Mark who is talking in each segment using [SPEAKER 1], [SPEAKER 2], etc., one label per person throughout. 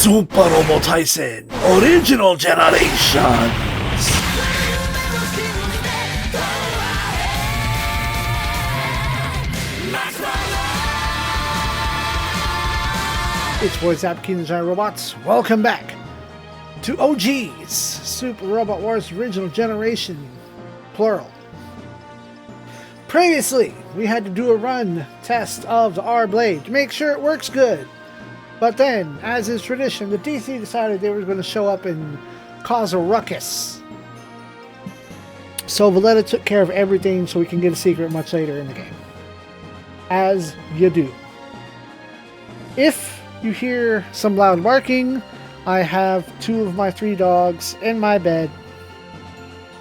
[SPEAKER 1] Super Robo Tyson Original Generations.
[SPEAKER 2] It's boys Zappa King and Giant Robots. Welcome back to OG's Super Robot Wars Original Generation, plural. Previously, we had to do a run test of the R-Blade to make sure it works good. But then, as is tradition, the DC decided they were going to show up and cause a ruckus. So Valletta took care of everything so we can get a secret much later in the game. As you do. If you hear some loud barking, I have 2 of my 3 dogs in my bed.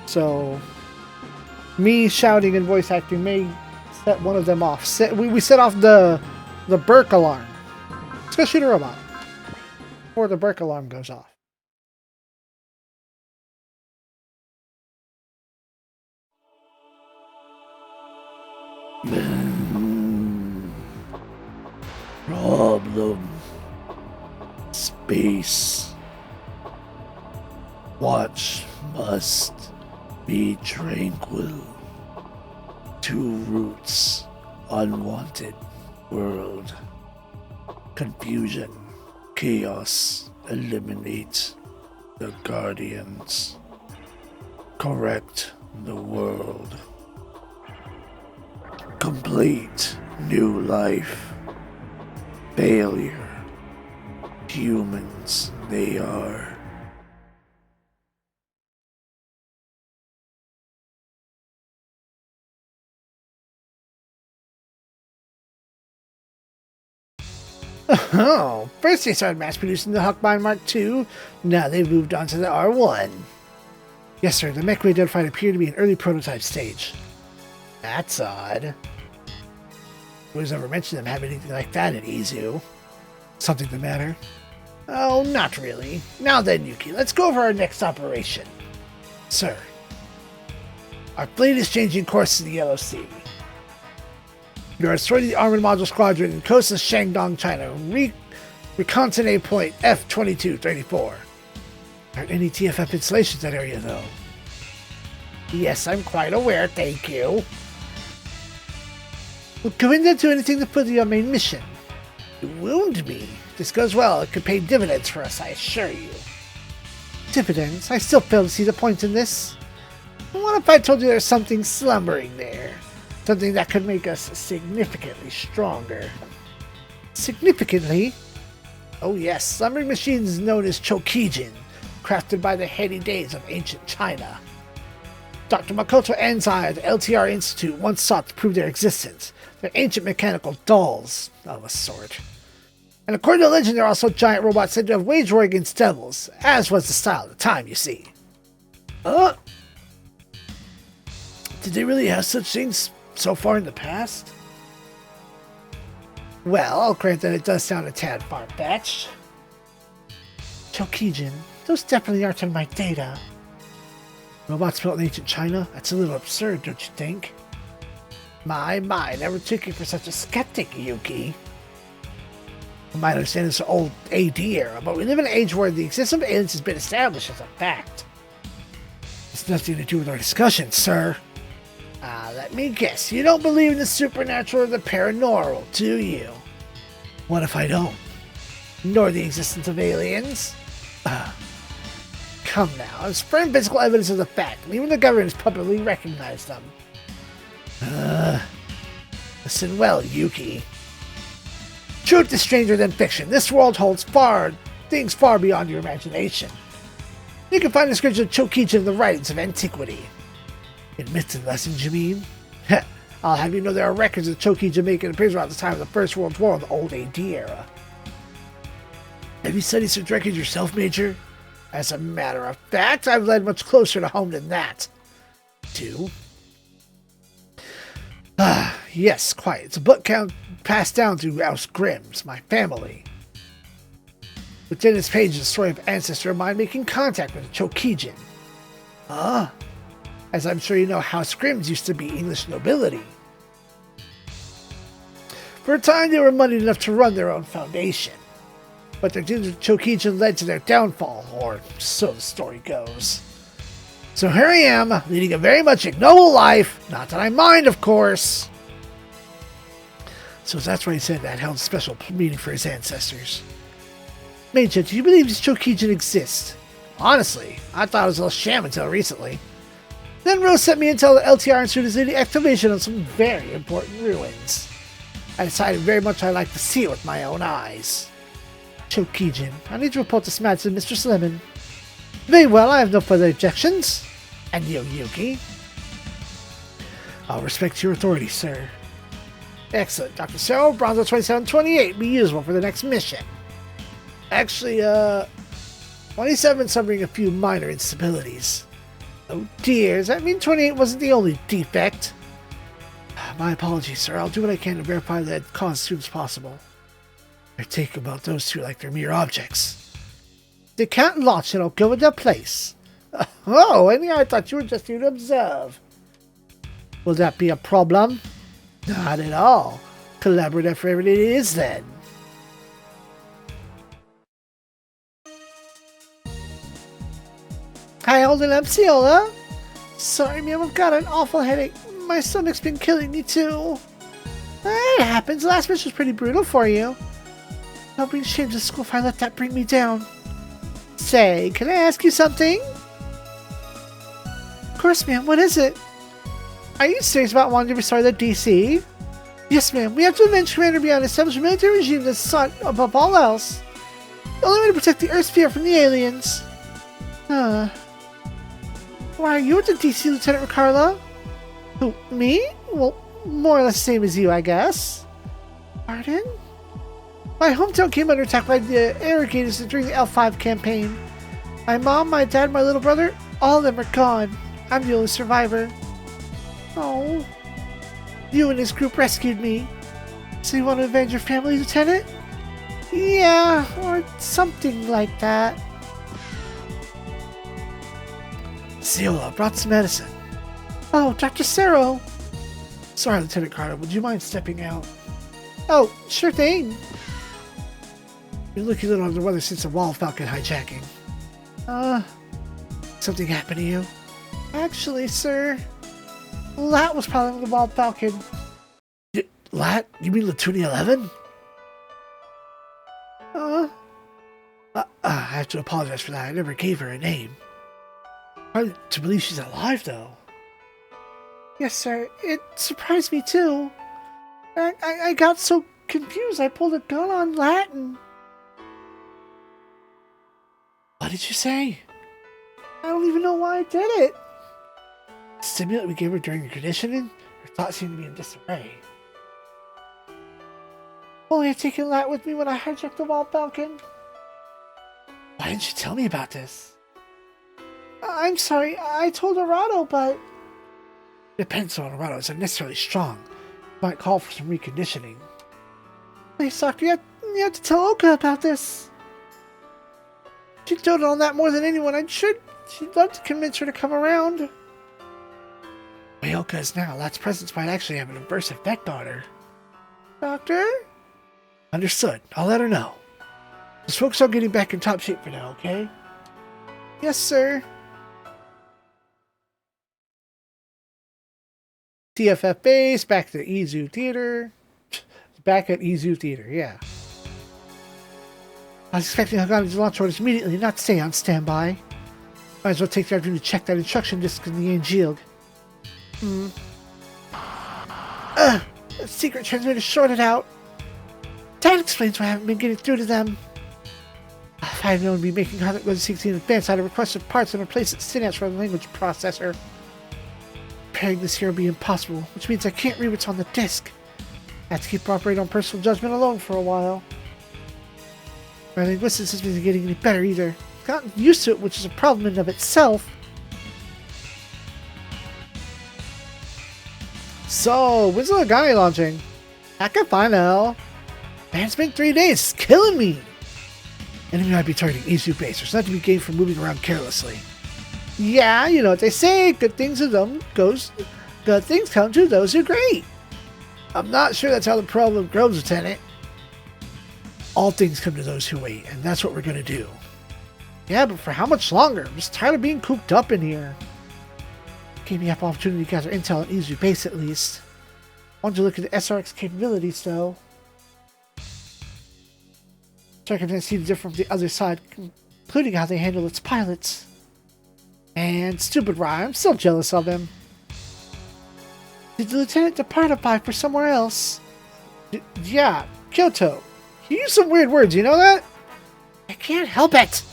[SPEAKER 2] So, me shouting and voice acting may set one of them off. We set off the Burke alarm. Let's go shoot a robot before the Burke alarm goes off.
[SPEAKER 1] Problem. Space. Watch must be tranquil. 2 roots. Unwanted world. Confusion. Chaos. Eliminate the guardians. Correct the world. Complete new life. Failure. Humans they are.
[SPEAKER 2] Oh, first they started mass producing the Hawkmine Mark II, now they've moved on to the R1. Yes sir, the mech we identified appeared to be an early prototype stage. That's odd. Who's ever mentioned them having anything like that at Izu? Something the matter? Oh, not really. Now then, Yuki, let's go over our next operation. Sir, our fleet is changing course to the Yellow Sea. You are destroying the Armored Module Squadron in coast of Shandong, China. Reconnaissance point F-2234. Aren't any TFF installations in that area, though? Yes, I'm quite aware, thank you. We'll go into anything to put your main mission. You wound me. If this goes well, it could pay dividends for us, I assure you. Dividends? I still fail to see the point in this. What if I told you there's something slumbering there? Something that could make us significantly stronger. Significantly? Oh yes, slumbering machines known as Chokijin, crafted by the heady days of ancient China. Dr. Makoto Enzai at the LTR Institute once sought to prove their existence. They're ancient mechanical dolls of a sort. And according to legend, they're also giant robots said to have waged war against devils, as was the style at the time, you see. Did they really have such things so far in the past? Well, I'll grant that it does sound a tad far-fetched. Chokijin, those definitely aren't in my data. Robots built in ancient China? That's a little absurd, don't you think? My, never took you for such a skeptic, Yuki. I might understand this old AD era, but we live in an age where the existence of aliens has been established as a fact. It's nothing to do with our discussion, sir. Let me guess, you don't believe in the supernatural or the paranormal, do you? What if I don't? Nor the existence of aliens? Come now, there's firm physical evidence of the fact, and even the government has publicly recognized them. Listen well, Yuki. Truth is stranger than fiction. This world holds things far beyond your imagination. You can find descriptions of Chokijin in the writings of antiquity. In myths and legends, you mean? I'll have you know there are records of Chokijin making appearance around the time of the First World War in the old AD era. Have you studied such records yourself, Major? As a matter of fact, I've led much closer to home than that. Too? Yes, quite. It's a book passed down through House Grimm's, my family. Within its pages, the story of an ancestor of mine making contact with a Chokijin. As I'm sure you know, House Grimm's used to be English nobility. For a time, they were moneyed enough to run their own foundation. but their dealings with Chokijin led to their downfall, or so the story goes. So here I am, leading a very much ignoble life, not that I mind, of course. So that's why he said that held a special meaning for his ancestors. Major, do you believe these Chokijin exist? Honestly, I thought it was a sham until recently. Then Rose sent me intel that LTR Institute is leading excavation on some very important ruins. I decided very much I'd like to see it with my own eyes. Chokijin, I need to report this matter to Mr. Lemon. Very well, I have no further objections. And you, Yuki? I'll respect your authority, sir. Excellent, Dr. Cell, Bronzo 2728, be useful for the next mission. Actually, 27 suffering a few minor instabilities. Oh dear, does that mean 28 wasn't the only defect? My apologies, sir. I'll do what I can to verify that cause as soon as possible. I take about those two like they're mere objects. They can't launch and I'll go in their place. Oh, and I thought you were just here to observe. Will that be a problem? Not at all. Collaborative forever it is then. Hi, Holden, I'm Ciola. Sorry, ma'am, I've got an awful headache. My stomach's been killing me, too. It happens. Last mission was pretty brutal for you. I'll be ashamed to school if I let that bring me down. Say, can I ask you something? Of course, ma'am. What is it? Are you serious about wanting to restore the DC? Yes, ma'am. We have to avenge Commander Beyond, establish a military regime that's sought above all else. The only way to protect the Earth sphere from the aliens. Why are you at the DC, Lieutenant Ricardo? Who, me? Well, more or less the same as you, I guess. Pardon? My hometown came under attack by the irrigators during the L5 campaign. My mom, my dad, my little brother, all of them are gone. I'm the only survivor. Oh. You and his group rescued me. So you want to avenge your family, Lieutenant? Yeah, or something like that. Ciola brought some medicine. Oh, Dr. Cero. Sorry, Lieutenant Carter, would you mind stepping out? Oh, sure thing. You're looking a little under the weather since the Wall Falcon hijacking. Something happened to you? Actually, sir, Lat was probably on the Wall Falcon. Lat? You mean Latunia 11? I have to apologize for that. I never gave her a name. Hard to believe she's alive, though. Yes, sir. It surprised me, too. I got so confused, I pulled a gun on Latin. What did you say? I don't even know why I did it. The stimulant we gave her during the conditioning, her thoughts seemed to be in disarray. Only I'd taken Lat with me when I hijacked the Wall Falcon. Why didn't you tell me about this? I'm sorry, I told Arado, but... Depends on Arado isn't necessarily strong. Might call for some reconditioning. Please, Doctor, you have to tell Oka about this. She doted on that more than anyone. I'm sure she'd love to convince her to come around. The way Oka is now, Lat's presence might actually have an adverse effect on her. Doctor? Understood. I'll let her know. Just focus on getting back in top shape for now, okay? Yes, sir. TFF base, back to Izu Theater. Back at Izu Theater, yeah. I was expecting Hagami's launch orders immediately, not stay on standby. Might as well take the afternoon to check that instruction disk in the Angealg. The secret transmitter shorted out. That explains why I haven't been getting through to them. If I had known to be making contact with the 16 in advance, I'd have requested parts and replaced its synapse for the language processor. Repairing this here will be impossible, which means I can't read what's on the disk. I have to keep operating on personal judgment alone for a while. My linguistics hasn't been getting any better either. I've gotten used to it, which is a problem in and of itself. So, when's the Lagani launching? I can find out. Man, it's been 3 days. It's killing me. Enemy might be targeting Izu base. There's nothing to be gained from moving around carelessly. Yeah, you know what they say. Good things come to those who are great. I'm not sure that's how the problem grows, Lieutenant. All things come to those who wait, and that's what we're gonna do. Yeah, but for how much longer? I'm just tired of being cooped up in here. Gave me an opportunity to gather intel on Izu base at least. Wanted to look at the SRX capabilities though. So I can see the difference from the other side, including how they handle its pilots. And stupid Ryan, I'm still jealous of him. Did the lieutenant depart apply for somewhere else? Yeah, Kyoto. You use some weird words, you know that? I can't help it.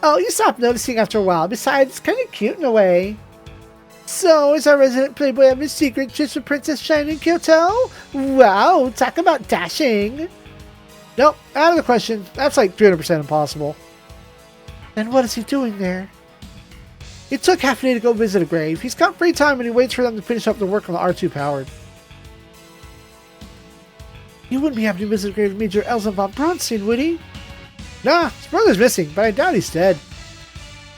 [SPEAKER 2] Oh, you stopped noticing after a while. Besides, it's kind of cute in a way. So, is our resident playboy having a secret just with Princess Shine in Kyoto? Wow, talk about dashing. Nope, out of the question. That's like 300% impossible. Then what is he doing there? It took half a day to go visit a grave. He's got free time and he waits for them to finish up the work on the R2 powered. He wouldn't be happy to visit the grave of Major Elsa von Bronstein, would he? Nah, his brother's missing, but I doubt he's dead.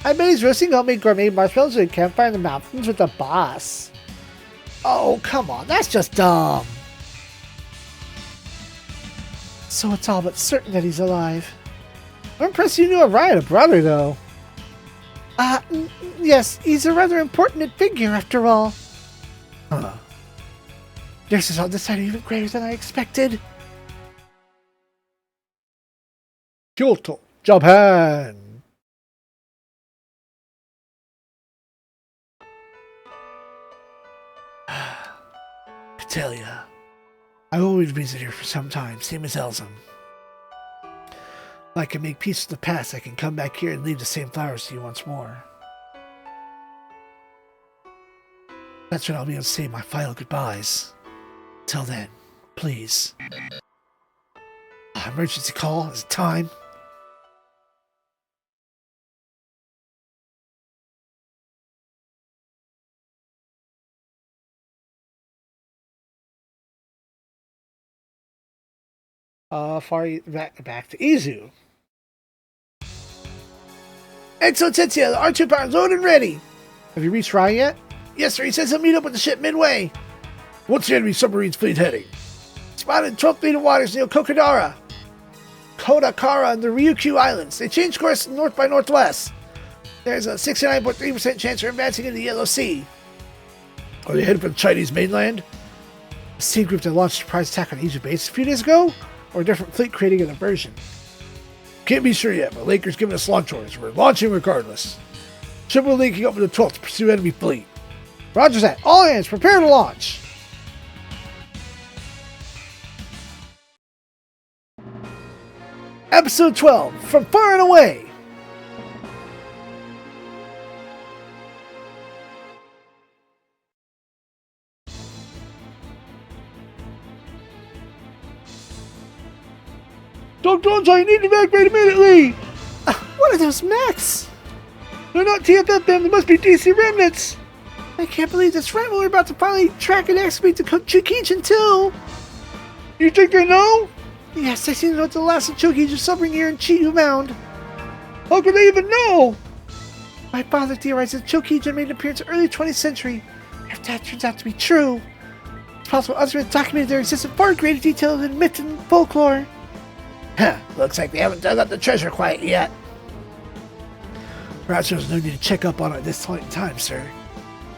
[SPEAKER 2] I bet he's roasting homemade gourmet marshmallows at a campfire in the mountains with the boss. Oh, come on, that's just dumb. So it's all but certain that he's alive. I'm impressed you knew Orion, a brother, though. Yes, he's a rather important figure after all. Huh. This is on this side even greater than I expected. Kyoto, Japan. Catelia. I've always visited here for some time, same as Elzum. If I can make peace with the past, I can come back here and leave the same flowers to you once more. That's when I'll be able to say my final goodbyes. Till then, please. Emergency call, is it time? Back to Izu. Excellent, Tetsuya. The R2 power is loaded and ready. Have you reached Ryan yet? Yes, sir. He says he'll meet up with the ship midway. What's the enemy submarine's fleet heading? Spotted 12 feet of waters near Kodakara and the Ryukyu Islands. They changed course north by northwest. There's a 69.3% chance of advancing into the Yellow Sea. Are they headed for the Chinese mainland? The sea group that launched a surprise attack on Izu base a few days ago? Or a different fleet creating a diversion? Can't be sure yet, but Laker's giving us launch orders. We're launching regardless. Ship will linking up with the 12th to pursue enemy fleet. Roger that. All hands, prepare to launch. Episode 12, From Far and Away. Don't I need to evacuate immediately! What are those mechs? They're not TFF them, they must be DC remnants! I can't believe that's right when we're about to finally track and excavate the Chukijin too! You think they know? Yes, I seem to know the last of Chukijin submarine here in Chiyu Mound. How could they even know? My father theorized that Chukijin made an appearance in the early 20th century. If that turns out to be true, it's possible others have documented their existence in far greater detail than myth and folklore. Huh, looks like they haven't dug up the treasure quite yet. Perhaps there's no need to check up on it at this point in time, sir.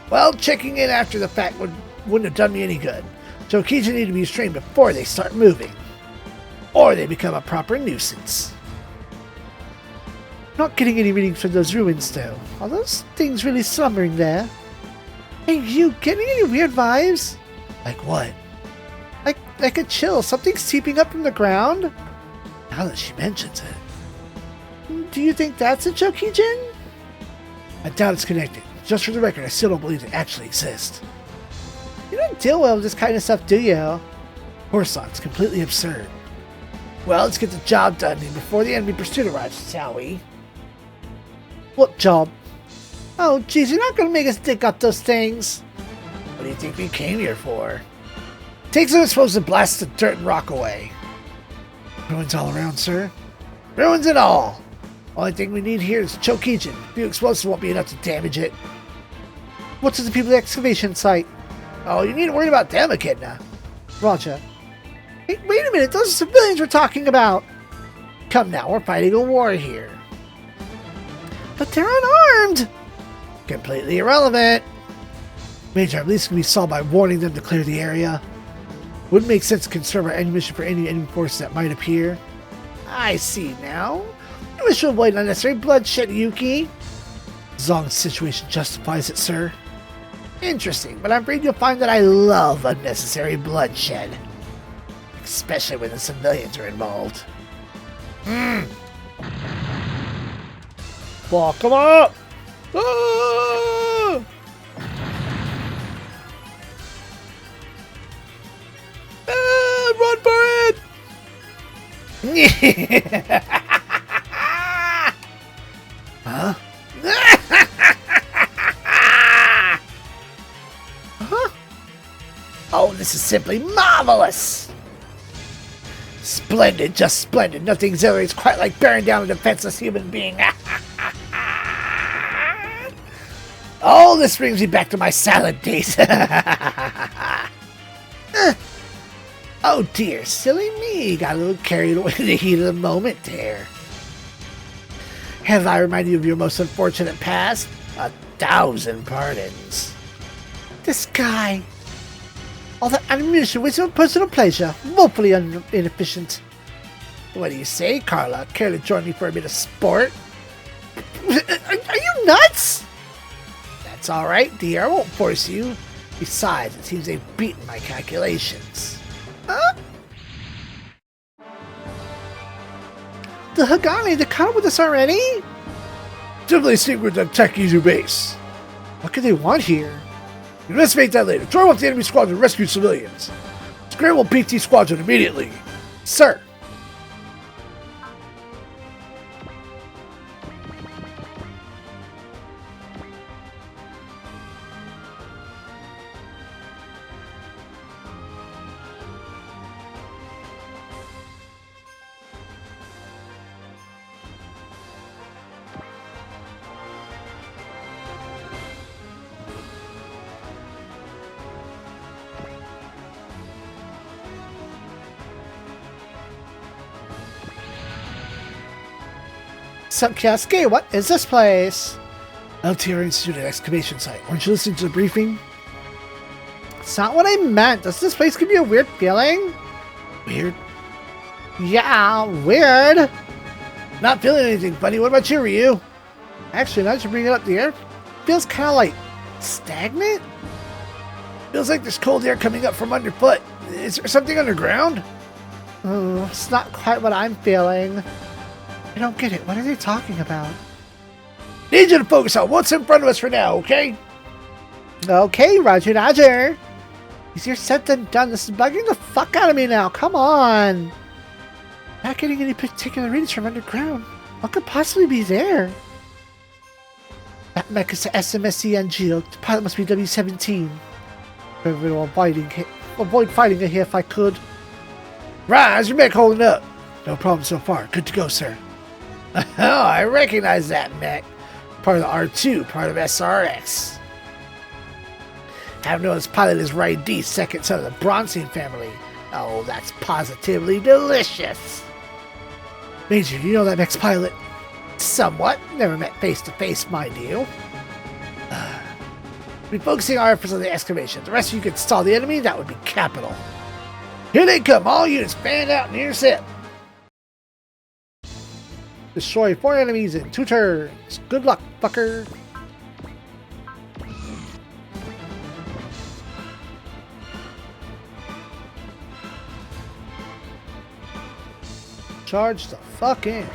[SPEAKER 2] Well, checking in after the fact wouldn't have done me any good. Chukijin need to be restrained before they start moving. Or they become a proper nuisance. Not getting any readings from those ruins, though. Are those things really slumbering there? Hey, you getting any weird vibes? Like what? Like a chill. Something seeping up from the ground? Now that she mentions it. Do you think that's a Chukijin? I doubt it's connected. Just for the record, I still don't believe they actually exist. You don't deal well with this kind of stuff, do you? Of course not. It's completely absurd. Well, let's get the job done before the enemy pursuit arrives, shall we? What job? Oh, geez, you're not going to make us dig up those things. What do you think we came here for? Take some explosive to blast the dirt and rock away. Ruins all around, sir. Ruins and all. Only thing we need here is Chukijin. A few explosives won't be enough to damage it. What's with the people at the excavation site? Oh, you needn't worry about them, Echidna. Roger. Hey, wait a minute, those are civilians we're talking about. Come now, we're fighting a war here. But they're unarmed. Completely irrelevant. Major, at least can be solved by warning them to clear the area. Wouldn't make sense to conserve our ammunition for any enemy forces that might appear. I see now. You wish to avoid unnecessary bloodshed, Yuki. As long as the situation justifies it, sir. Interesting, but I'm afraid you'll find that I love unnecessary bloodshed. Especially when the civilians are involved. Fuck them up! Ah! Ah, run for it! Huh? Huh? Oh, this is simply marvelous! Splendid, just splendid. Nothing exhilarates quite like bearing down a defenseless human being. Oh, this brings me back to my salad days. Oh dear, silly me. Got a little carried away in the heat of the moment there. Have I reminded you of your most unfortunate past? 1,000 pardons. This guy. All that ammunition wasted on personal pleasure. Woefully inefficient. What do you say, Carla? Care to join me for a bit of sport? Are you nuts? That's alright, dear. I won't force you. Besides, it seems they've beaten my calculations. Huh? The Hagane, they caught up with us already? Simply speak with the Tekizu base. What could they want here? Investigate that later. Drive off the enemy squadron and rescue civilians. Scramble PT squadron immediately. Sir. Kiyosuke, what is this place? LTR Institute excavation site. Weren't you listening to the briefing? It's not what I meant. Does this place give you a weird feeling? Weird? Yeah, weird. Not feeling anything funny. What about you, Ryu? Actually, now that you bring it up, the air feels kind of like stagnant. Feels like there's cold air coming up from underfoot. Is there something underground? Oh, it's not quite what I'm feeling. I don't get it. What are they talking about? Need you to focus on what's in front of us for now, okay? Okay, Roger, Roger. Easier said than done. This is bugging the fuck out of me now. Come on. Not getting any particular readings from underground. What could possibly be there? That mech is the SMSC NGO. The pilot must be W-17. Avoid fighting it here if I could. Rise, your mech holding up. No problem so far. Good to go, sir. Oh, I recognize that mech. Part of the R2, part of SRX. Have known this pilot is Ray D, second son of the Bronstein family. Oh, that's positively delicious. Major, you know that mech's pilot? Somewhat. Never met face to face, mind you. We're focusing our efforts on the excavation. The rest of you could stall the enemy, that would be capital. Here they come. All units fan out and intercept. Destroy 4 enemies in 2 turns. Good luck, fucker. Charge the fuck in.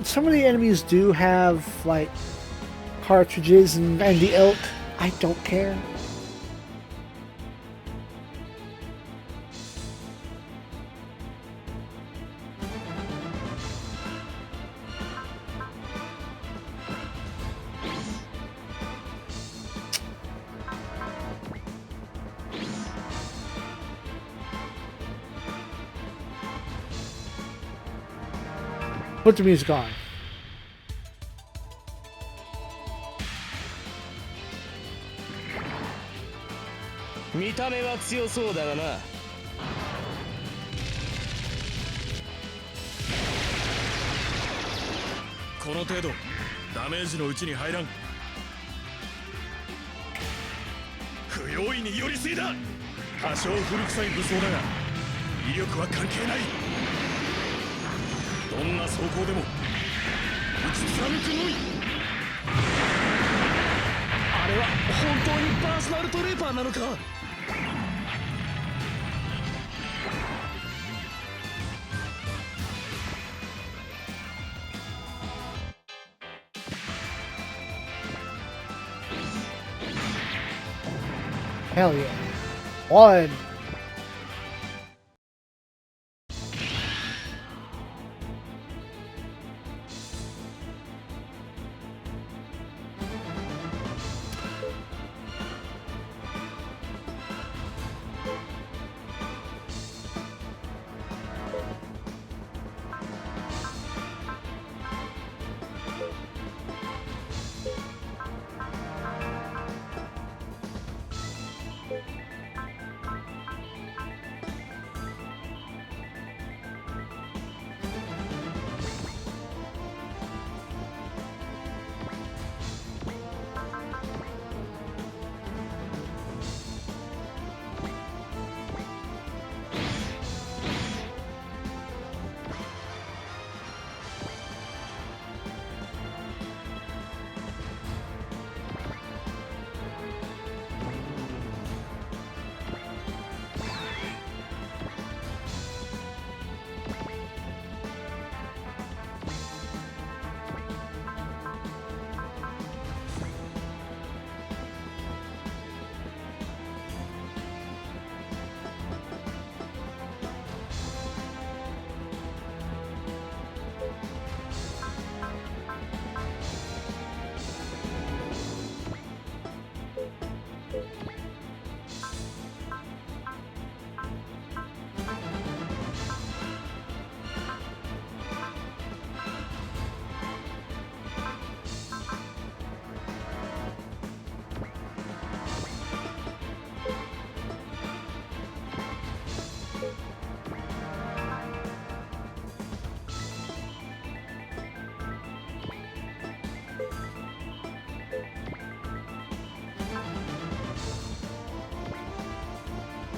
[SPEAKER 2] Some of the enemies do have like cartridges and the ilk. I don't care. Put the music on. Hell yeah. One.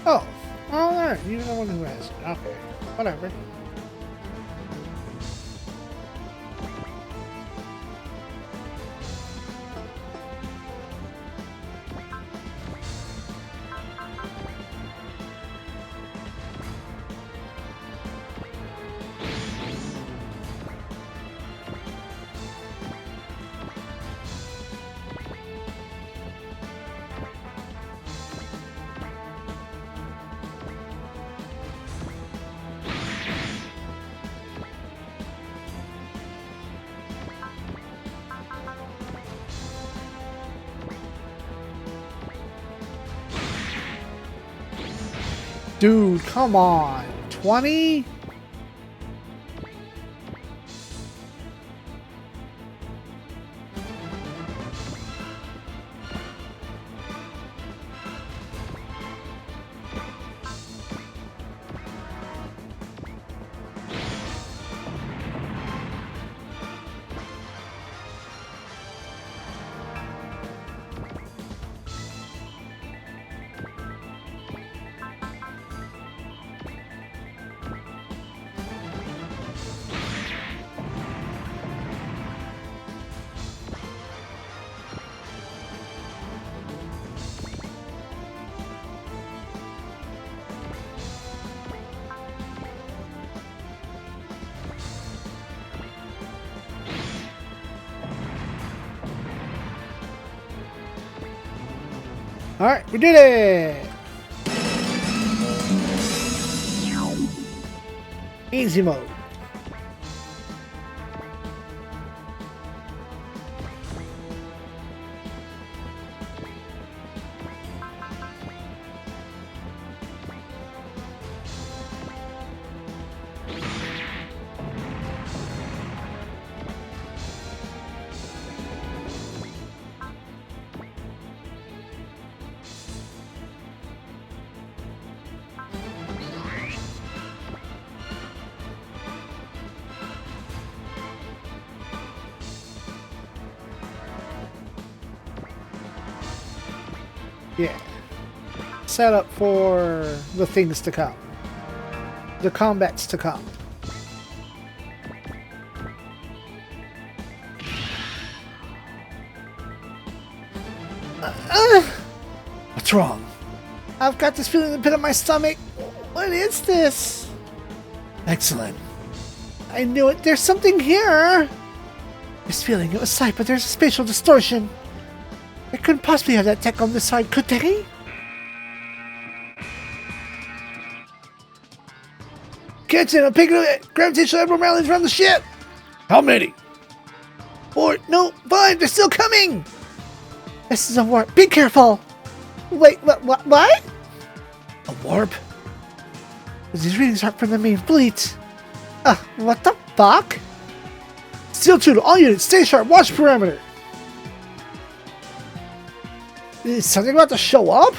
[SPEAKER 2] Oh, alright, you're the one who has it. Okay, whatever. Dude, come on. 20? Alright, we did it! Easy mode. Yeah. Set up for the things to come. The combats to come. What's wrong? I've got this feeling in the pit of my stomach. What is this? Excellent. I knew it. There's something here. This feeling, it was sight, but there's a spatial distortion. They couldn't possibly have that tech on this side, could they? Kitchen, I'm picking up gravitational abnormalities around the ship.
[SPEAKER 1] How many?
[SPEAKER 2] 4, no, 5, they're still coming. This is a warp. Be careful. Wait, what?
[SPEAKER 1] A warp?
[SPEAKER 2] These readings aren't from the main fleet. What the fuck? Steel 2 to all units, stay sharp, watch perimeter. Is something about to show up?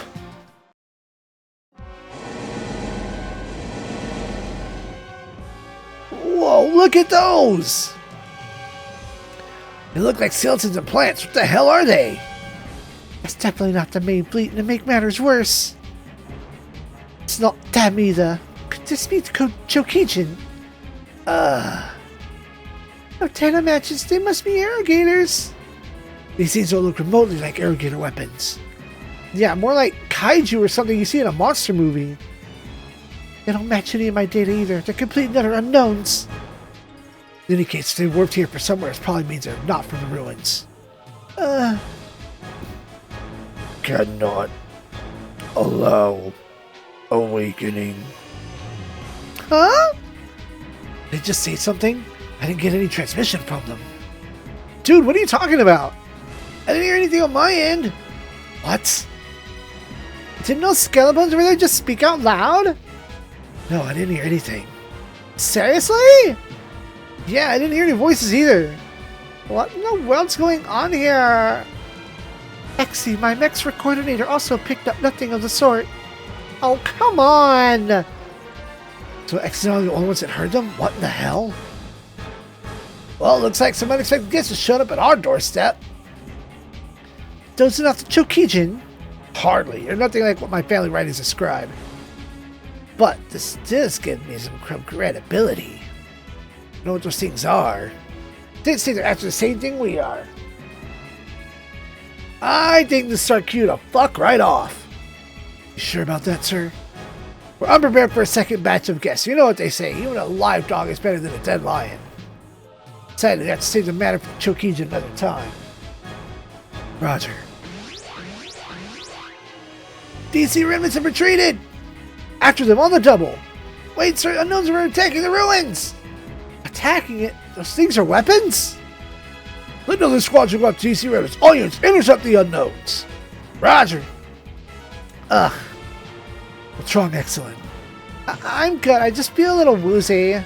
[SPEAKER 2] Whoa, look at those! They look like skeletons and plants. What the hell are they? That's definitely not the main fleet, and to make matters worse, it's not them either. Could this be Chokijin? Lieutenant matches, they must be irrigators. These things don't look remotely like irrigator weapons. Yeah, more like kaiju or something you see in a monster movie. They don't match any of my data either. They're complete and utter unknowns. In any case, if they warped here for somewhere, it probably means they're not from the ruins.
[SPEAKER 1] Cannot allow awakening.
[SPEAKER 2] Huh? They just say something? I didn't get any transmission from them. Dude, what are you talking about? I didn't hear anything on my end. What? Didn't those skeletons over there just speak out loud? No, I didn't hear anything. Seriously? Yeah, I didn't hear any voices either. What in the world's going on here? Exy, my mech's coordinator, also picked up nothing of the sort. Oh, come on! So Exy's not the only ones that heard them? What in the hell? Well, looks like some unexpected guests have showed up at our doorstep. Those are not the Chokijin? Hardly. They're nothing like what my family writings describe. But this does give me some credibility. I know what those things are. They say they're after the same thing we are. I think this start cue to fuck right off. You sure about that, sir? We're unprepared for a second batch of guests. You know what they say, even a live dog is better than a dead lion. Sadly, they have to save the matter for Chokijin another time. Roger. DC remnants have retreated! After them on the double! Wait, sir, unknowns are attacking the ruins! Attacking it? Those things are weapons? Let another squadron go up to DC remnants. All units, intercept the unknowns! Roger! Ugh. What's wrong, excellent? I'm good, I just feel a little woozy.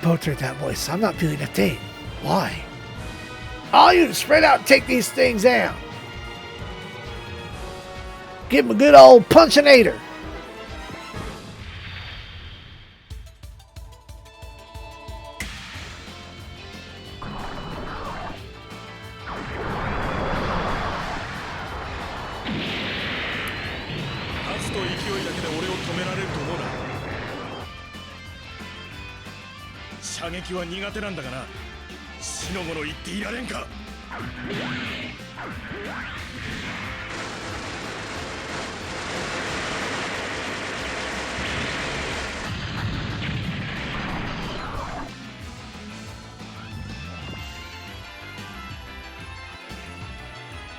[SPEAKER 2] Both heard that voice. I'm not feeling a thing. Why? All you spread out and take these things down. Give them a good old punchinator.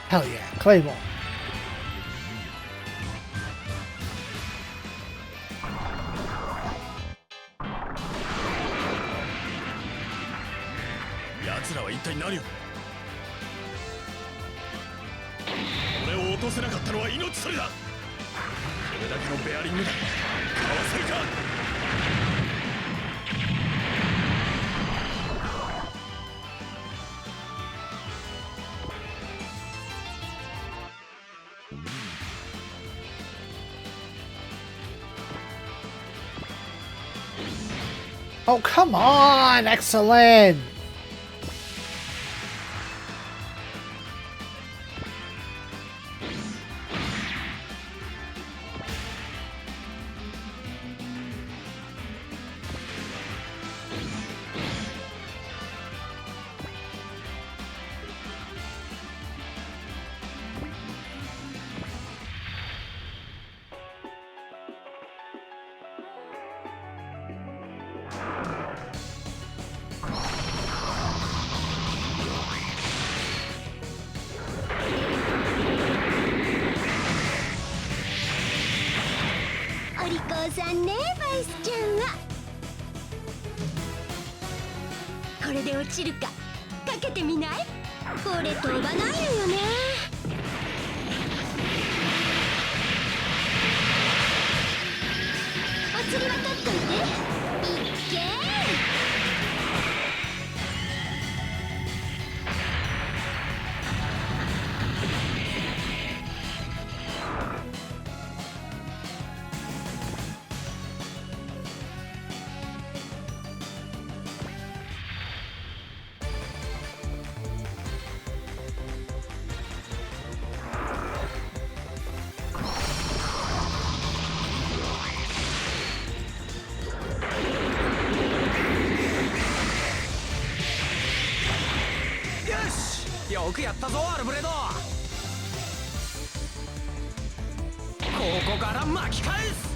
[SPEAKER 2] Hell yeah, Claymore.
[SPEAKER 3] 奴らは一体何を。俺を落とせなかったのは命取りだ。これだけのベアリングだ。かわせるか。
[SPEAKER 2] Oh, come on! Excellent!
[SPEAKER 4] これで落ちるかかけてみない？これ飛ばないのよね。お釣りは取っといて。いっけー。
[SPEAKER 5] よくやったぞアルブレド。ここから巻き返す。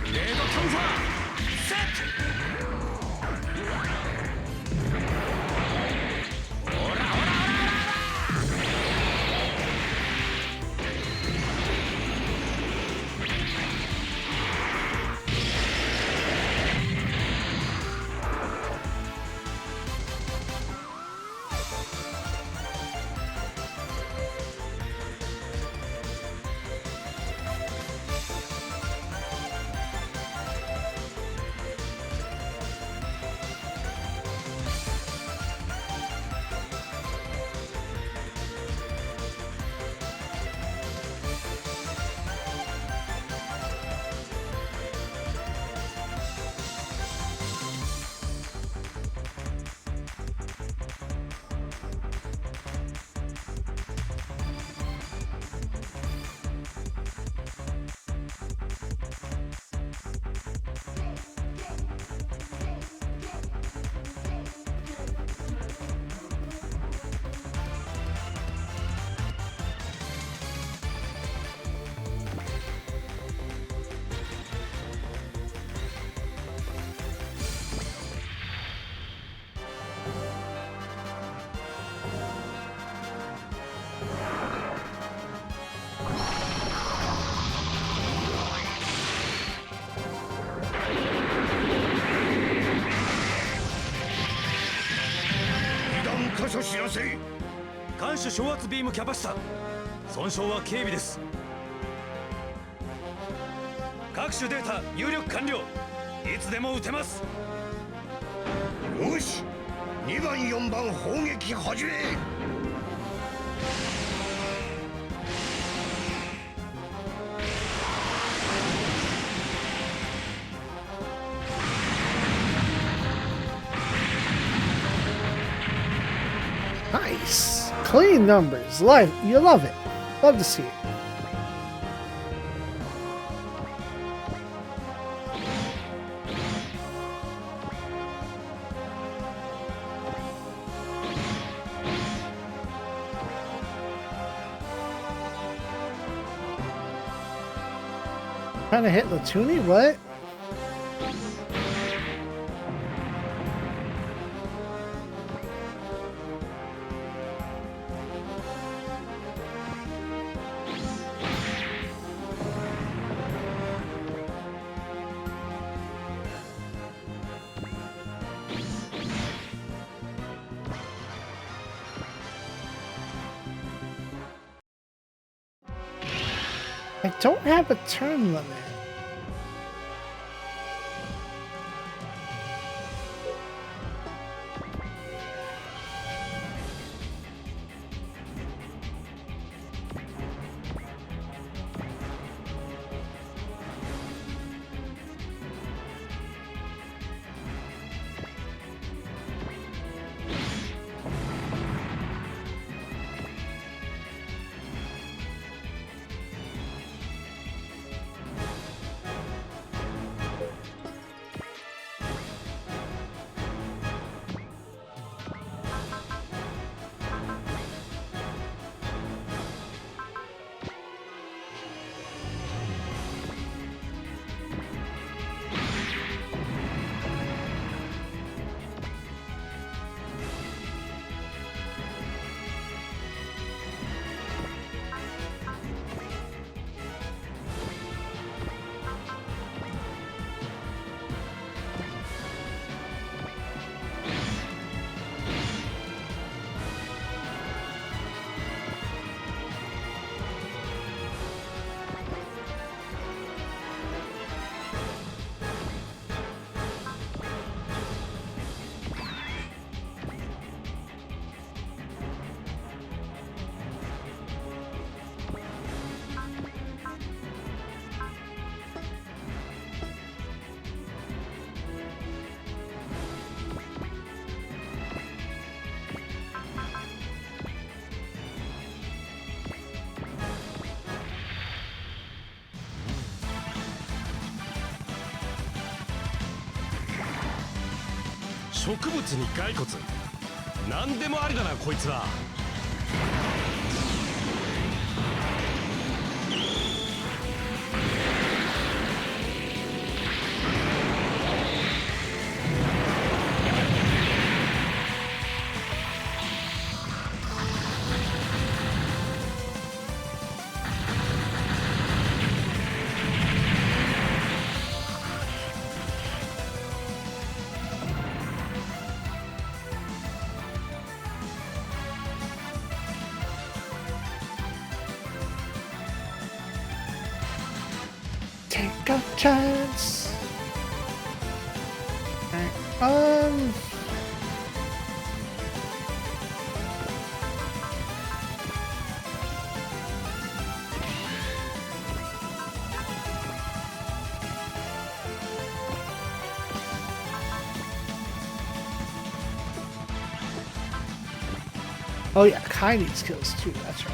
[SPEAKER 5] レードキャンファーセット。ほらほらほらほら。
[SPEAKER 3] 知らせ。艦首掌圧ビームキャパシタ損傷は軽微です。各種データ入力完了。いつでも撃てます。
[SPEAKER 1] よし、2番4番砲撃始め。
[SPEAKER 2] Nice. Clean numbers. You love it. Love to see it. Trying to hit Latuni? What? I don't have a turn limit.
[SPEAKER 3] 植物に骸骨、何でもありだなこいつは。
[SPEAKER 2] Take a chance. Oh yeah, Kai needs kills too, that's right.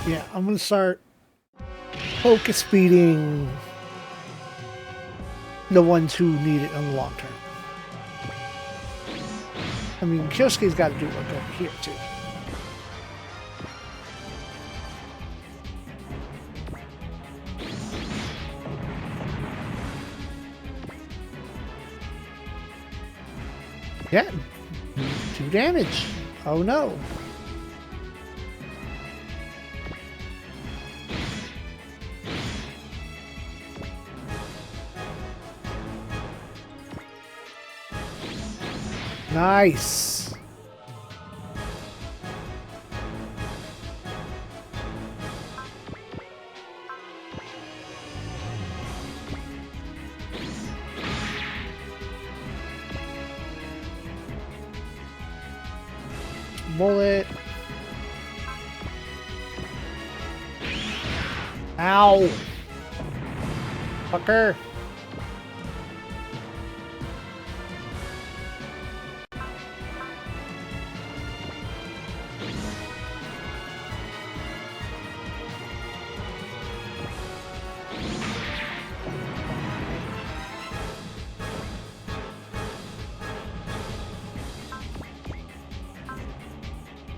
[SPEAKER 2] Yeah, I'm gonna start focus speeding the ones who need it in the long term. I mean, Kyosuke's got to do work over here too. Yeah, 2 damage. Oh no. Nice. Bullet. Ow. Fucker.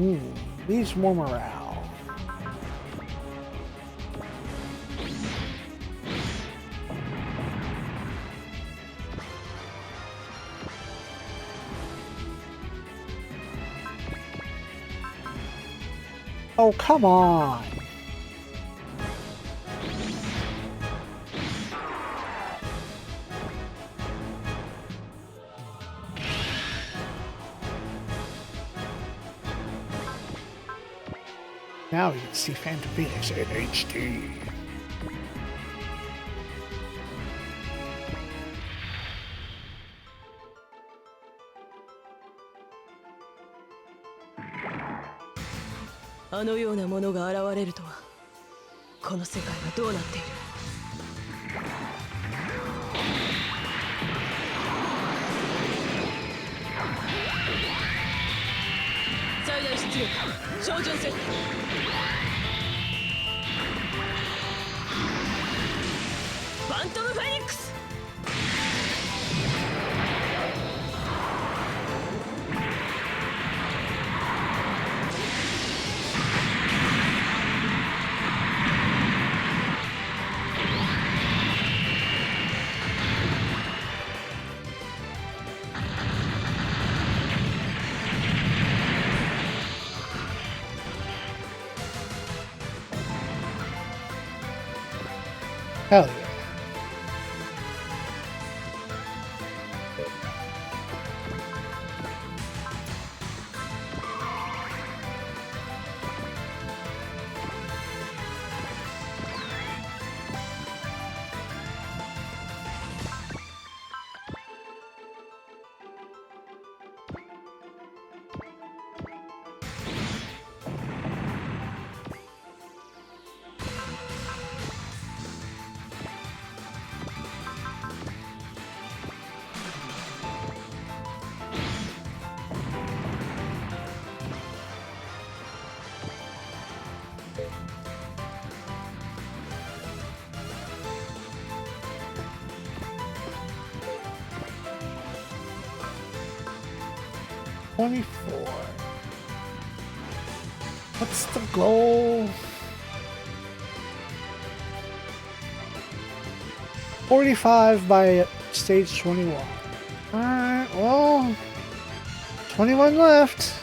[SPEAKER 2] Needs more morale. Oh, come on. Now we can see Phantom Phoenix in HD.
[SPEAKER 6] あのようなものが現れるとは、この世界はどうなっている。最大出力照準設定。ファントムフェニックス。
[SPEAKER 2] Hell yeah. What's the goal? 45 by stage 21. Alright, well, 21 left.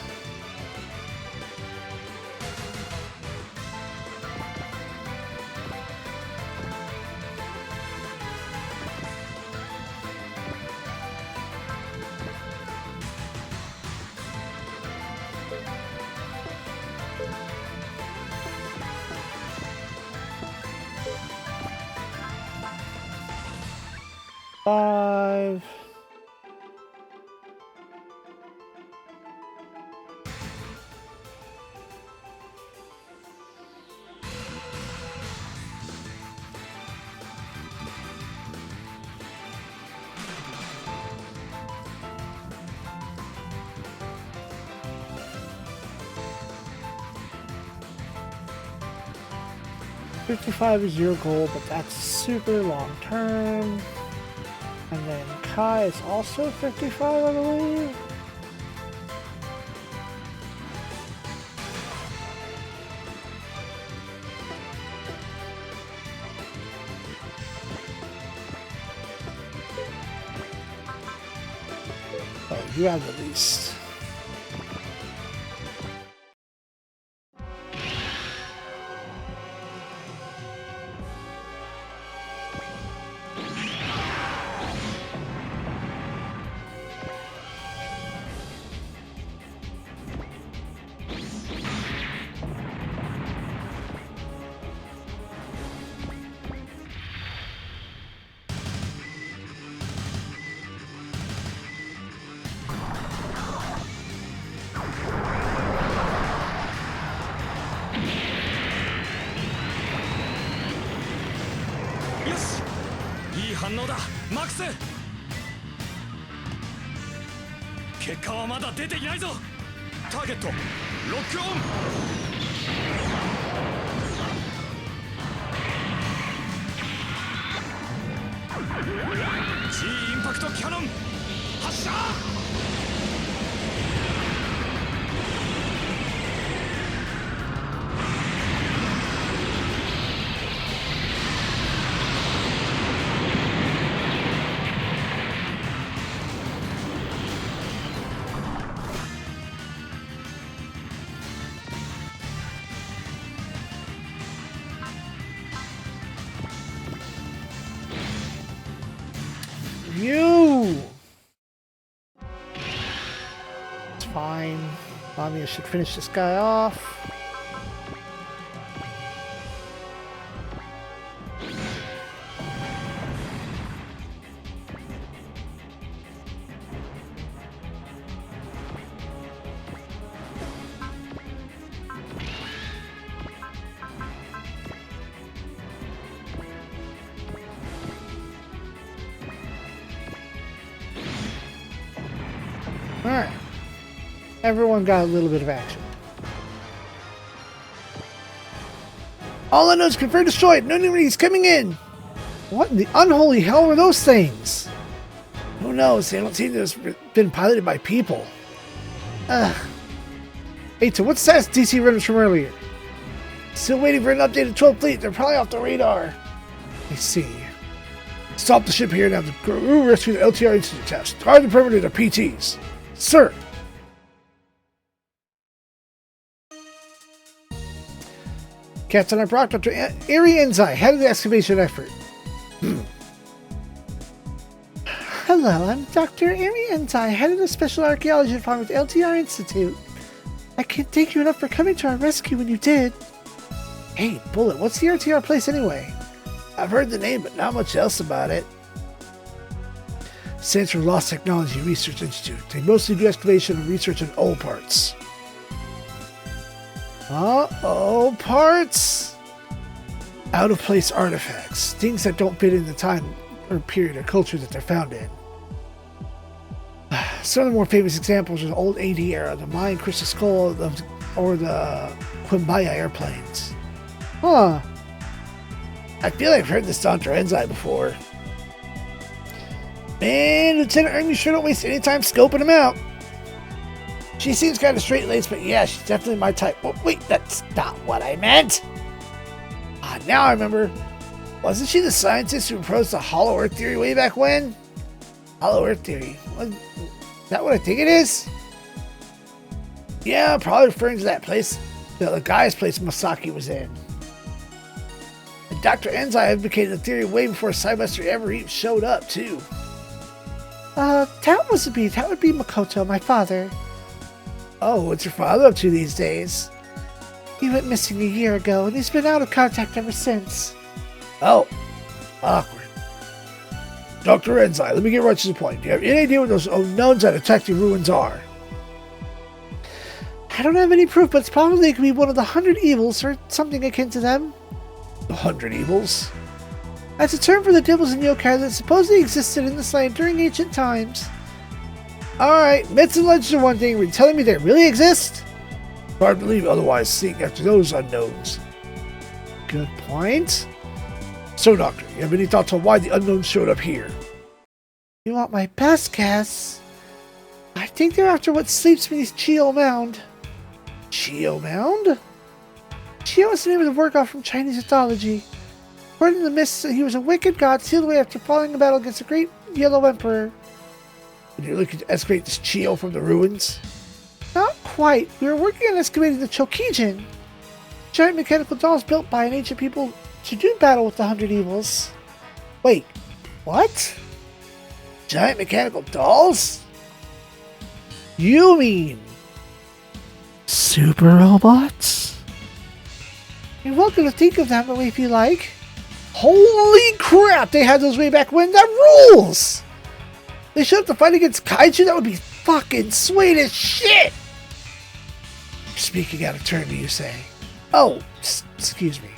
[SPEAKER 2] Five. $55 is your goal, but that's super long term. And then Kai is also 55, I believe. Oh, you have the least.
[SPEAKER 3] 反応だマックス。結果はまだ出ていないぞ。ターゲットロックオン。G インパクトキャノン発射。
[SPEAKER 2] You! It's fine. Mommy should finish this guy off. Alright. Everyone got a little bit of action. All unknowns confirmed destroyed. No new release coming in. What in the unholy hell were those things? Who knows? They don't seem to have been piloted by people. Ugh. Hey, so what's that DC runners from earlier? Still waiting for an updated 12 fleet. They're probably off the radar. I see. Stop the ship here and have the crew rescue the LTR Institute test. Guard the perimeter to PTs. Sir. Captain, I brought Dr. Eri Enzai, head of the excavation effort. Hello, I'm Dr. Eri Enzai, head of the Special Archaeology Department at LTR Institute. I can't thank you enough for coming to our rescue when you did. Hey, Bullet, what's the RTR place anyway? I've heard the name, but not much else about it. Stands for Lost Technology Research Institute. They mostly do excavation and research on old parts. Old parts? Out-of-place artifacts. Things that don't fit in the time or period or culture that they're found in. Some of the more famous examples are the old AD era, the Mayan crystal skull, or the Quimbaya airplanes. Huh. I feel like I've heard this Dr. Enzai before. Man, Lieutenant Ernie, you sure don't waste any time scoping them out. She seems kind of straight-laced, but yeah, she's definitely my type. Oh, wait, that's not what I meant. Now I remember. Wasn't she the scientist who proposed the Hollow Earth theory way back when? Hollow Earth theory. Is that what I think it is? Yeah, probably referring to that place, the guy's place Masaki was in. And Dr. Enzai advocated the theory way before Cybuster ever even showed up, too. That wasn't me. That would be Makoto, my father. Oh, what's your father up to these days? He went missing a year ago, and he's been out of contact ever since. Oh, awkward. Dr. Enzai, let me get right to the point. Do you have any idea what those unknowns that attack the ruins are? I don't have any proof, but it's probably could be one of the 100 evils, or something akin to them. The 100 evils? That's a term for the devils and yokai that supposedly existed in this land during ancient times. Alright, myths and legends are one thing. Are you telling me they really exist? Hard to believe otherwise, seeing after those unknowns. Good point. So, Doctor, you have any thoughts on why the unknowns showed up here? You want my best guess? I think they're after what sleeps beneath Chio Mound. Chio Mound? Chio is the name of the work off from Chinese mythology. According to the myths, he was a wicked god sealed away after falling in battle against the great Yellow Emperor. And you're looking to excavate this Chio from the ruins? Not quite. We were working on excavating the Chokijin, giant mechanical dolls built by an ancient people to do battle with the 100 evils. Wait, what? Giant mechanical dolls? You mean super robots? You're welcome to think of them that way if you like. Holy crap, they had those way back when. That rules! They showed up to fight against kaiju? That would be fucking sweet as shit! Speaking out of turn, do you say? Oh, excuse me.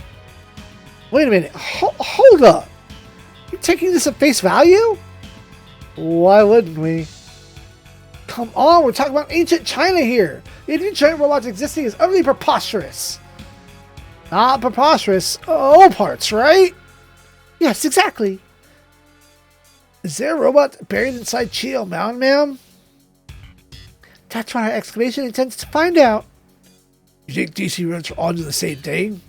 [SPEAKER 2] Wait a minute. Hold up. You're taking this at face value? Why wouldn't we? Come on, we're talking about ancient China here. The idea of giant robots existing is utterly preposterous. Not preposterous. All parts, right? Yes, exactly. Is there a robot buried inside Chio Mound, ma'am? That's what our excavation intends to find out. You think DC runs are onto the same thing?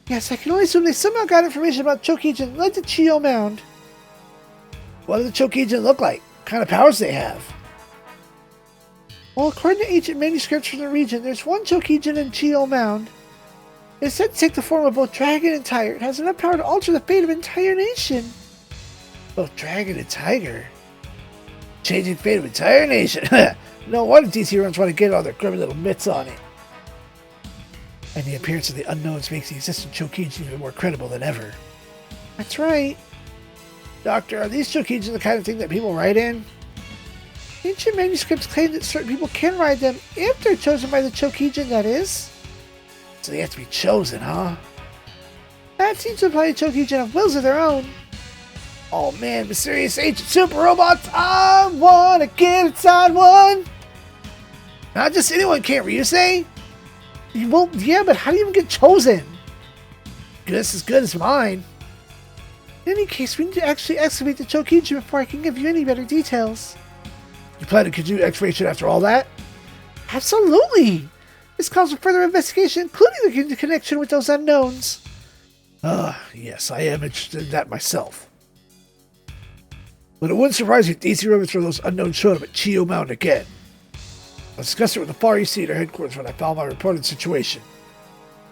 [SPEAKER 2] Yes, I can only assume they somehow got information about Chokijin and led to Chio Mound. What do the Chokijin look like? What kind of powers they have? Well, according to ancient manuscripts from the region, there's one Chokijin in Chio Mound. It's said to take the form of both dragon and tiger. It has enough power to alter the fate of an entire nation. Both dragon and tiger. Changing fate of entire nation. No wonder DC runs want to get all their grubby little mitts on it. And the appearance of the unknowns makes the existing Chokijin even more credible than ever. That's right. Doctor, are these Chokijin the kind of thing that people write in? Ancient manuscripts claim that certain people can ride them if they're chosen by the Chokijin, that is. So they have to be chosen, huh? That seems to imply the Chokijin have wills of their own. Oh man, mysterious ancient super robots, I wanna get inside one! Not just anyone can't, you say? Well, yeah, but how do you even get chosen? Guess as good as mine. In any case, we need to actually excavate the Chokijin before I can give you any better details. You plan to continue excavation after all that? Absolutely! This calls for further investigation, including the connection with those unknowns. Yes, I am interested in that myself. But it wouldn't surprise me if DC Rovers for those unknowns showed up at Chio Mountain again. I'll discuss it with the Far East Theater headquarters when I file my reported situation.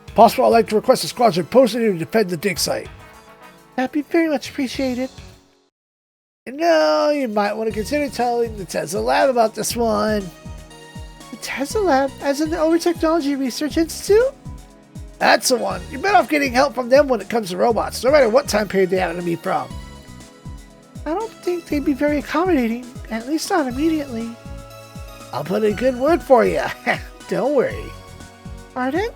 [SPEAKER 2] If possible, I'd like to request a squadron posted here to defend the dig site. That'd be very much appreciated. And now you might want to consider telling the Tesla Lab about this one. The Tesla Lab, as in the Over Technology Research Institute? That's the one. You're better off getting help from them when it comes to robots, no matter what time period they happen to be from. I don't think they'd be very accommodating, at least not immediately. I'll put in a good word for you. Don't worry. Pardon?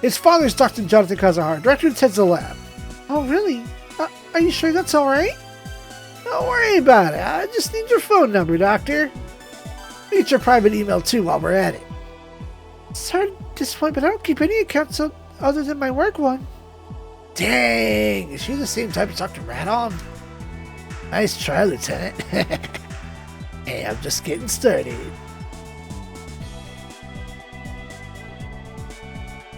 [SPEAKER 2] His father's Dr. Jonathan Kazahar, director of the Tesla Lab. Oh, really? Are you sure that's alright? Don't worry about it. I just need your phone number, Doctor. Need your private email, too, while we're at it. Sorry to disappoint, but I don't keep any accounts other than my work one. Dang! Is she the same type as Dr. Radon? Nice try, Lieutenant. Hey, I'm just getting started.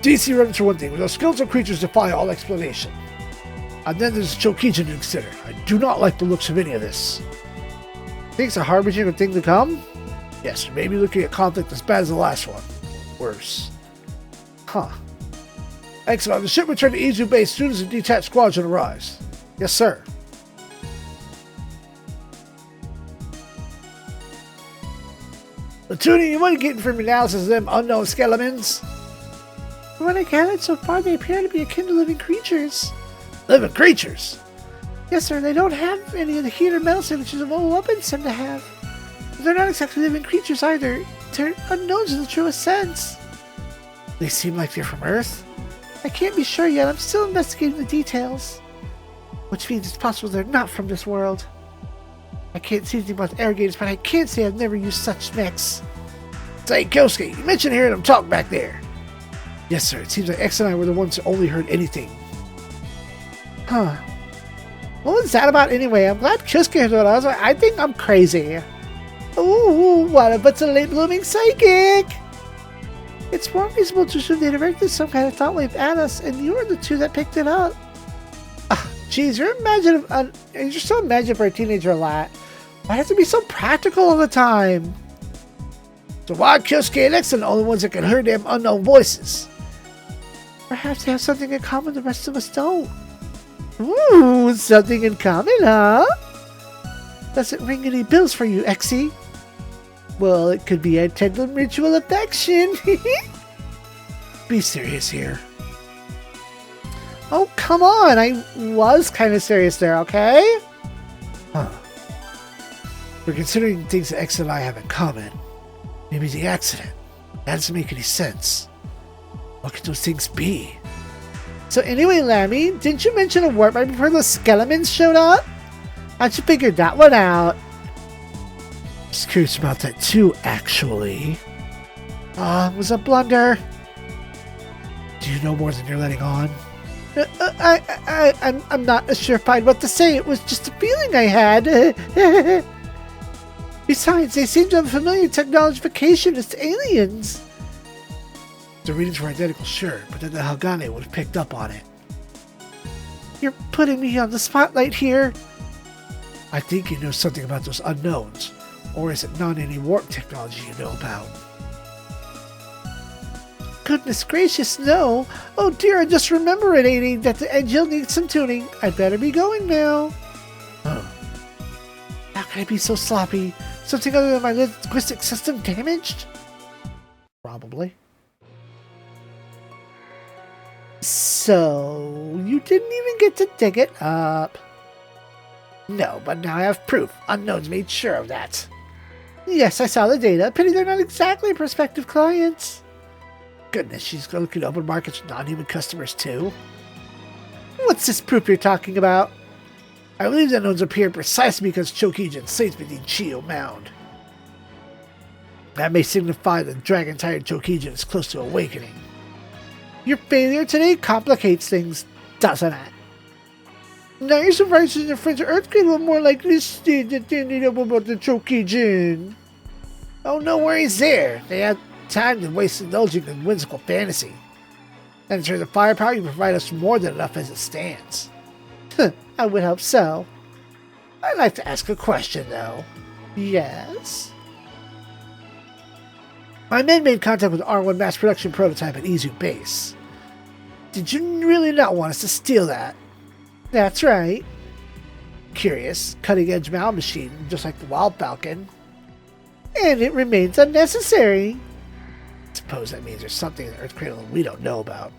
[SPEAKER 2] DC runs for one thing, with those skeletal creatures defy all explanation. And then there's Chokijin to consider. I do not like the looks of any of this. Think it's a harbinger of thing to come? Yes, you may be looking at conflict as bad as the last one. Worse. Huh. Excellent. The ship returned to Izu Base as soon as the detached squadron arrives. Yes, sir. The tuning you want to get from analysis of them unknown skeletons? From what I gathered so far, they appear to be akin to living creatures. Living creatures? Yes, sir. They don't have any of the heat or metal signatures of old weapons seem to have. But they're not exactly living creatures either. They're unknowns in the truest sense. They seem like they're from Earth? I can't be sure yet. I'm still investigating the details. Which means it's possible they're not from this world. I can't see anything about the irrigators, but I can say I've never used such mechs. Say, Kyosuke, you mentioned hearing them talk back there. Yes, sir. It seems like X and I were the ones who only heard anything. Huh. What was that about anyway? I'm glad Kyosuke heard what I was like. I think I'm crazy. Ooh, what if it's a late-blooming psychic? It's more reasonable to assume they directed some kind of thought wave at us, and you were the two that picked it up. Jeez, you're so imaginative for a teenager a lot. Why have to be so practical all the time? So why are Kyosuke and X the only ones that can hear them unknown voices? Perhaps they have something in common the rest of us don't. Ooh, something in common, huh? Doesn't ring any bells for you, Exy. Well, it could be a tender mutual affection. Be serious here. Oh, come on. I was kind of serious there, okay? Huh. We're considering things that X and I have in common. Maybe the accident. That doesn't make any sense. What could those things be? So anyway, Lammy, didn't you mention a warp right before the skeletons showed up? How'd you figure that one out? Just curious about that too, actually. It was a blunder. Do you know more than you're letting on? I'm not surefied what to say. It was just a feeling I had. Besides, they seem to have a familiar technologification as to aliens. The readings were identical, sure, but then the Hagane would have picked up on it. You're putting me on the spotlight here. I think you know something about those unknowns. Or is it not any warp technology you know about? goodness gracious, no. Oh dear, I just remembering that the engine needs some tuning. I'd better be going now. Oh. How can I be so sloppy? Something other than my linguistic system damaged? Probably. So, you didn't even get to dig it up. No, but now I have proof. Unknown's made sure of that. Yes, I saw the data. Pity they're not exactly prospective clients. Goodness, she's looking to open markets with non-human customers too. What's this proof you're talking about? I believe the unknowns appeared precisely because Chokijin slates beneath Chiyo Mound. That may signify the dragon-tired Chokijin is close to awakening. Your failure today complicates things, doesn't it? Now you're surprised that your friends at Earthgate were more likely to say that they need up about the Chokijin. Oh, no worries there. They had time to waste indulging in whimsical fantasy. And in terms of firepower, you provide us more than enough as it stands. I would hope so. I'd like to ask a question, though. Yes? My men made contact with the R1 mass production prototype at Izu Base. Did you really not want us to steal that? That's right. Curious, cutting-edge mound machine, just like the Wild Falcon. And it remains unnecessary. Suppose that means there's something in the Earth Cradle we don't know about.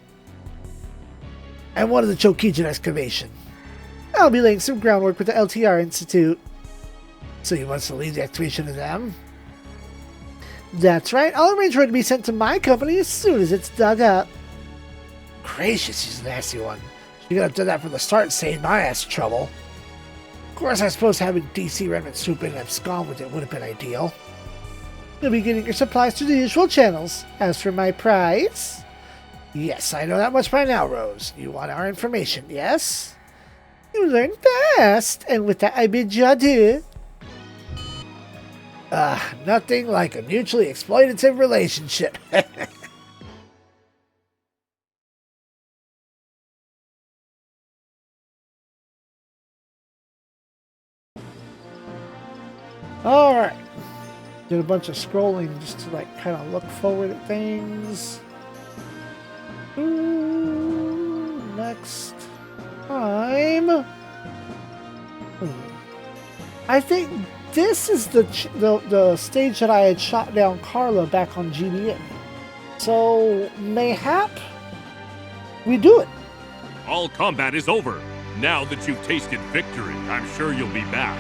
[SPEAKER 2] I wanted the Chokijin excavation. I'll be laying some groundwork with the LTR Institute. So you want us to leave the excavation to them? That's right. I'll arrange for it to be sent to my company as soon as it's dug up. Gracious, she's a nasty one. You could have done that from the start and saved my ass trouble. Of course, I suppose having DC Redmond swoop in and abscond with it would have been ideal. You'll be getting your supplies through the usual channels. As for my price... Yes, I know that much by now, Rose. You want our information, yes? You learn fast, and with that I bid you adieu. Nothing like a mutually exploitative relationship. Alright. Did a bunch of scrolling just to like kind of look forward at things. Next time. I think this is the stage that I had shot down Carla back on GBA. So mayhap we do it.
[SPEAKER 5] All combat is over. Now that you've tasted victory, I'm sure you'll be back.